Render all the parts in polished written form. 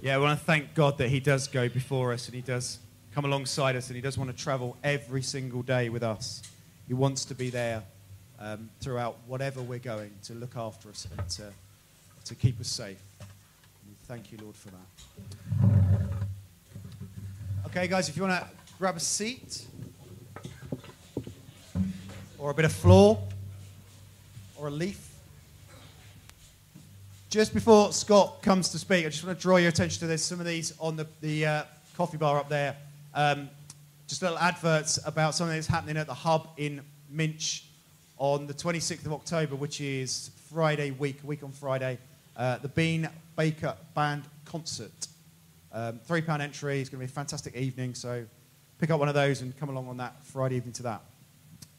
Yeah, I want to thank God that he does go before us and he does come alongside us and he does want to travel every single day with us. He wants to be there throughout whatever we're going, to look after us and to keep us safe. And thank you, Lord, for that. Okay, guys, if you want to grab a seat or a bit of floor or a leaf. Just before Scott comes to speak, I just want to draw your attention to this. Some of these on the coffee bar up there. Just little adverts about something that's happening at the Hub in Minch on the 26th of October, which is Friday week, a week on Friday. The Bean Baker Band Concert. £3 entry. It's going to be a fantastic evening, so pick up one of those and come along on that Friday evening to that.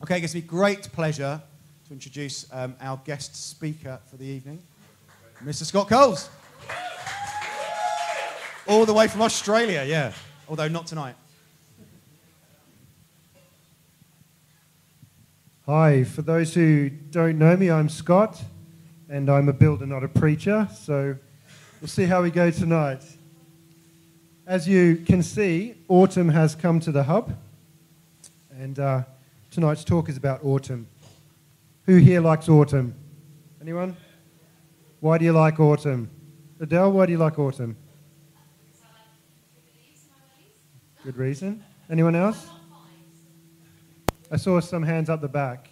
Okay, it gives me great pleasure to introduce our guest speaker for the evening. Mr. Scott Coles. All the way from Australia, yeah. Although not tonight. Hi, for those who don't know me, I'm Scott, and I'm a builder, not a preacher, so we'll see how we go tonight. As you can see, autumn has come to the Hub, and tonight's talk is about autumn. Who here likes autumn? Anyone? Why do you like autumn? Adele, why do you like autumn? Good reason. Anyone else? I saw some hands up the back.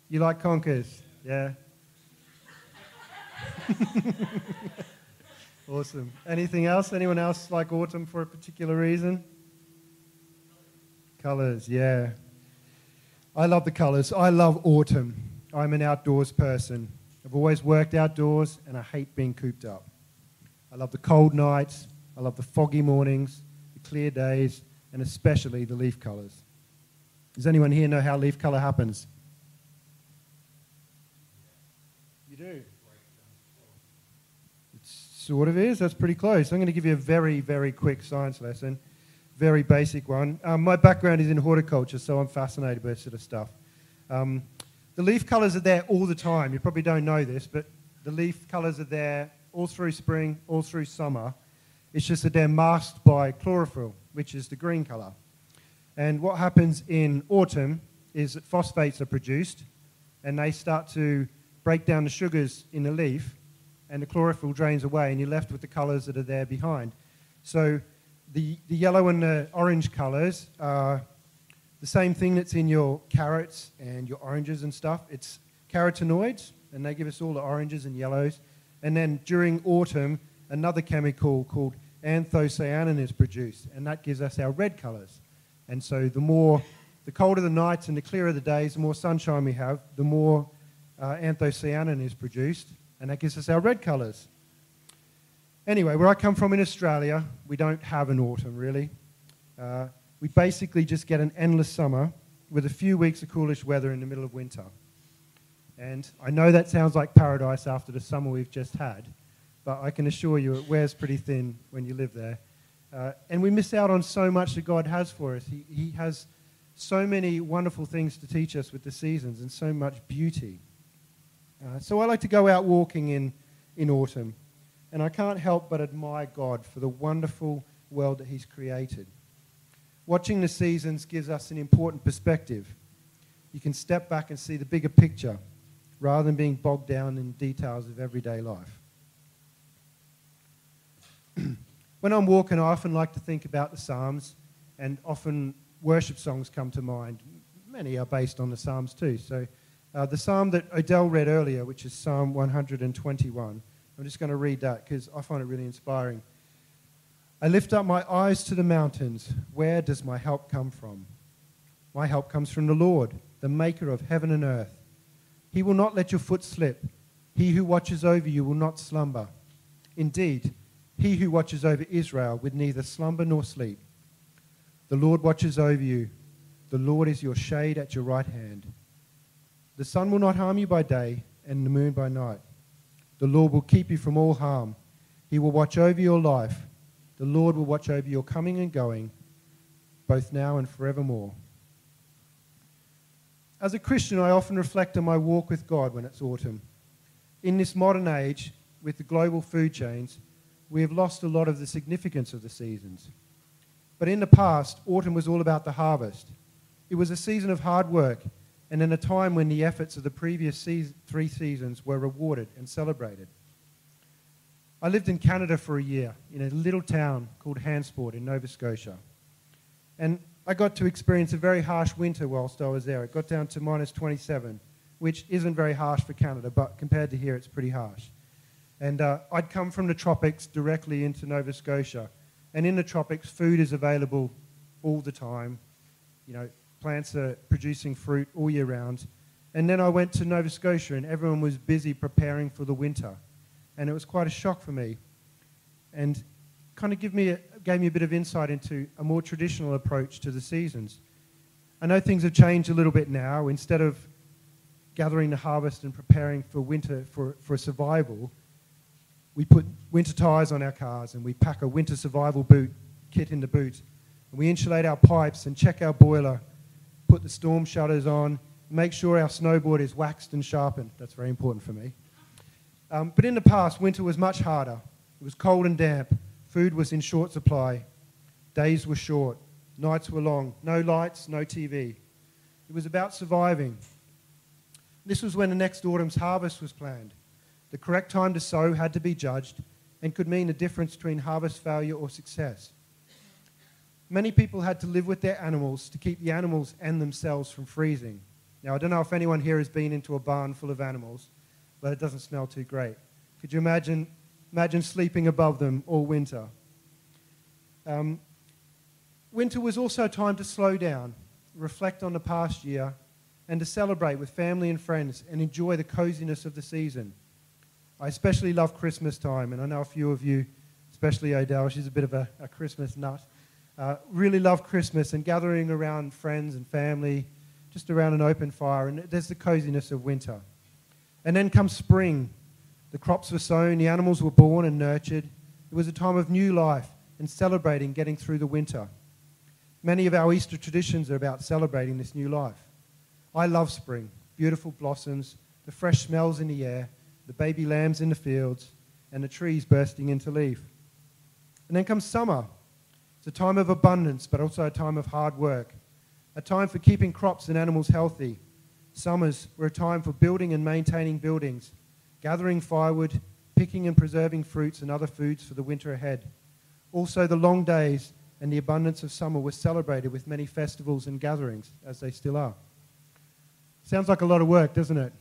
You like conkers? Yeah. Awesome. Anything else? Anyone else like autumn for a particular reason? Colours, yeah. I love the colours. I love autumn. I'm an outdoors person. I've always worked outdoors, and I hate being cooped up. I love the cold nights, I love the foggy mornings, the clear days, and especially the leaf colours. Does anyone here know how leaf colour happens? You do? It sort of is. That's pretty close. I'm going to give you a very, very quick science lesson, very basic one. My background is in horticulture, so I'm fascinated by this sort of stuff. The leaf colours are there all the time. You probably don't know this, but the leaf colours are there all through spring, all through summer. It's just that they're masked by chlorophyll, which is the green colour. And what happens in autumn is that phosphates are produced, and they start to break down the sugars in the leaf, and the chlorophyll drains away, and you're left with the colours that are there behind. So the yellow and the orange colours are the same thing that's in your carrots and your oranges and stuff. It's carotenoids, and they give us all the oranges and yellows. And then during autumn, another chemical called anthocyanin is produced, and that gives us our red colours. And so the colder the nights and the clearer the days, the more sunshine we have, the more anthocyanin is produced, and that gives us our red colours. Anyway, where I come from in Australia, we don't have an autumn, really. We basically just get an endless summer with a few weeks of coolish weather in the middle of winter. And I know that sounds like paradise after the summer we've just had, but I can assure you it wears pretty thin when you live there. And we miss out on so much that God has for us. He has so many wonderful things to teach us with the seasons and so much beauty. So I like to go out walking in autumn, and I can't help but admire God for the wonderful world that He's created. Watching the seasons gives us an important perspective. You can step back and see the bigger picture rather than being bogged down in details of everyday life. When I'm walking, I often like to think about the Psalms, and often worship songs come to mind. Many are based on the Psalms too. So the Psalm that Odell read earlier, which is Psalm 121, I'm just going to read that because I find it really inspiring. I lift up my eyes to the mountains. Where does my help come from? My help comes from the Lord, the maker of heaven and earth. He will not let your foot slip. He who watches over you will not slumber. Indeed, he who watches over Israel will neither slumber nor sleep. The Lord watches over you. The Lord is your shade at your right hand. The sun will not harm you by day, and the moon by night. The Lord will keep you from all harm. He will watch over your life. The Lord will watch over your coming and going, both now and forevermore. As a Christian, I often reflect on my walk with God when it's autumn. In this modern age, with the global food chains, we have lost a lot of the significance of the seasons. But in the past, autumn was all about the harvest. It was a season of hard work, and in a time when the efforts of the previous 3 seasons were rewarded and celebrated. I lived in Canada for a year, in a little town called Hansport in Nova Scotia. And I got to experience a very harsh winter whilst I was there. It got down to minus 27, which isn't very harsh for Canada, but compared to here, it's pretty harsh. And I'd come from the tropics directly into Nova Scotia. And in the tropics, food is available all the time. You know, plants are producing fruit all year round. And then I went to Nova Scotia, and everyone was busy preparing for the winter. And it was quite a shock for me. And kind of gave me a bit of insight into a more traditional approach to the seasons. I know things have changed a little bit now. Instead of gathering the harvest and preparing for winter, for survival, we put winter tyres on our cars and we pack a winter survival kit in the boot. And we insulate our pipes and check our boiler, put the storm shutters on, make sure our snowboard is waxed and sharpened. That's very important for me. But in the past, winter was much harder. It was cold and damp. Food was in short supply. Days were short. Nights were long. No lights, no TV. It was about surviving. This was when the next autumn's harvest was planned. The correct time to sow had to be judged and could mean the difference between harvest failure or success. Many people had to live with their animals to keep the animals and themselves from freezing. Now, I don't know if anyone here has been into a barn full of animals, but it doesn't smell too great. Could you imagine sleeping above them all winter? Winter was also a time to slow down, reflect on the past year, and to celebrate with family and friends and enjoy the coziness of the season. I especially love Christmas time, and I know a few of you, especially Odell, she's a bit of a Christmas nut, really love Christmas and gathering around friends and family, just around an open fire, and there's the coziness of winter. And then comes spring. The crops were sown, the animals were born and nurtured. It was a time of new life and celebrating getting through the winter. Many of our Easter traditions are about celebrating this new life. I love spring, beautiful blossoms, the fresh smells in the air, the baby lambs in the fields, and the trees bursting into leaf. And then comes summer. It's a time of abundance, but also a time of hard work, a time for keeping crops and animals healthy. Summers were a time for building and maintaining buildings, gathering firewood, picking and preserving fruits and other foods for the winter ahead. Also, the long days and the abundance of summer were celebrated with many festivals and gatherings, as they still are. Sounds like a lot of work, doesn't it?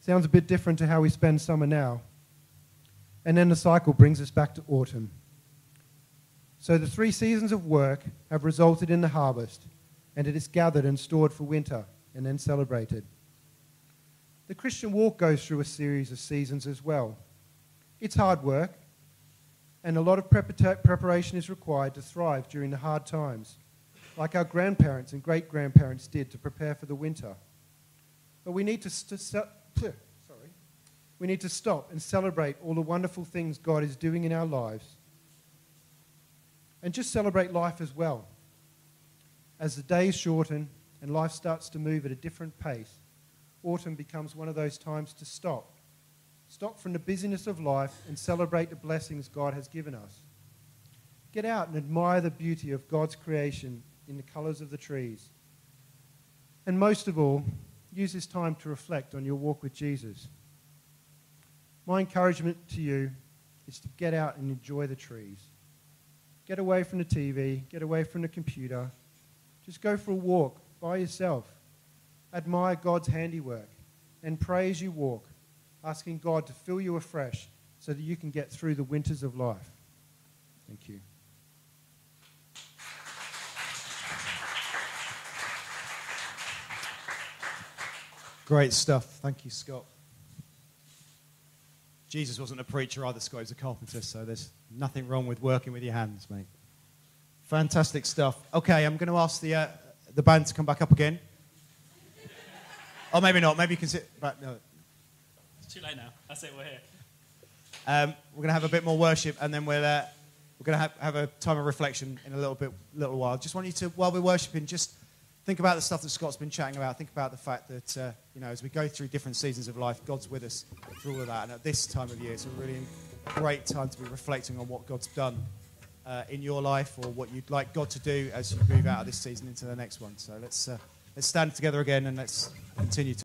Sounds a bit different to how we spend summer now. And then the cycle brings us back to autumn. So the 3 seasons of work have resulted in the harvest, and it is gathered and stored for winter and then celebrated. The Christian walk goes through a series of seasons as well. It's hard work, and a lot of preparation is required to thrive during the hard times, like our grandparents and great-grandparents did to prepare for the winter. But we need to stop and celebrate all the wonderful things God is doing in our lives, and just celebrate life as well. As the days shorten and life starts to move at a different pace, autumn becomes one of those times to stop. Stop from the busyness of life and celebrate the blessings God has given us. Get out and admire the beauty of God's creation in the colours of the trees. And most of all, use this time to reflect on your walk with Jesus. My encouragement to you is to get out and enjoy the trees. Get away from the TV, get away from the computer. Just go for a walk by yourself. Admire God's handiwork and pray as you walk, asking God to fill you afresh so that you can get through the winters of life. Thank you. Great stuff. Thank you, Scott. Jesus wasn't a preacher either, Scott. He was a carpenter, so there's nothing wrong with working with your hands, mate. Fantastic stuff. Okay, I'm going to ask the band to come back up again. Or maybe not. Maybe you can sit back. No. It's too late now. That's it. We're here. We're going to have a bit more worship, and then we're going to have a time of reflection in a little while. Just want you to, while we're worshiping, just think about the stuff that Scott's been chatting about. Think about the fact that as we go through different seasons of life, God's with us through all of that. And at this time of year, it's a really great time to be reflecting on what God's done in your life, or what you'd like God to do as you move out of this season into the next one. So let's stand together again, and let's continue to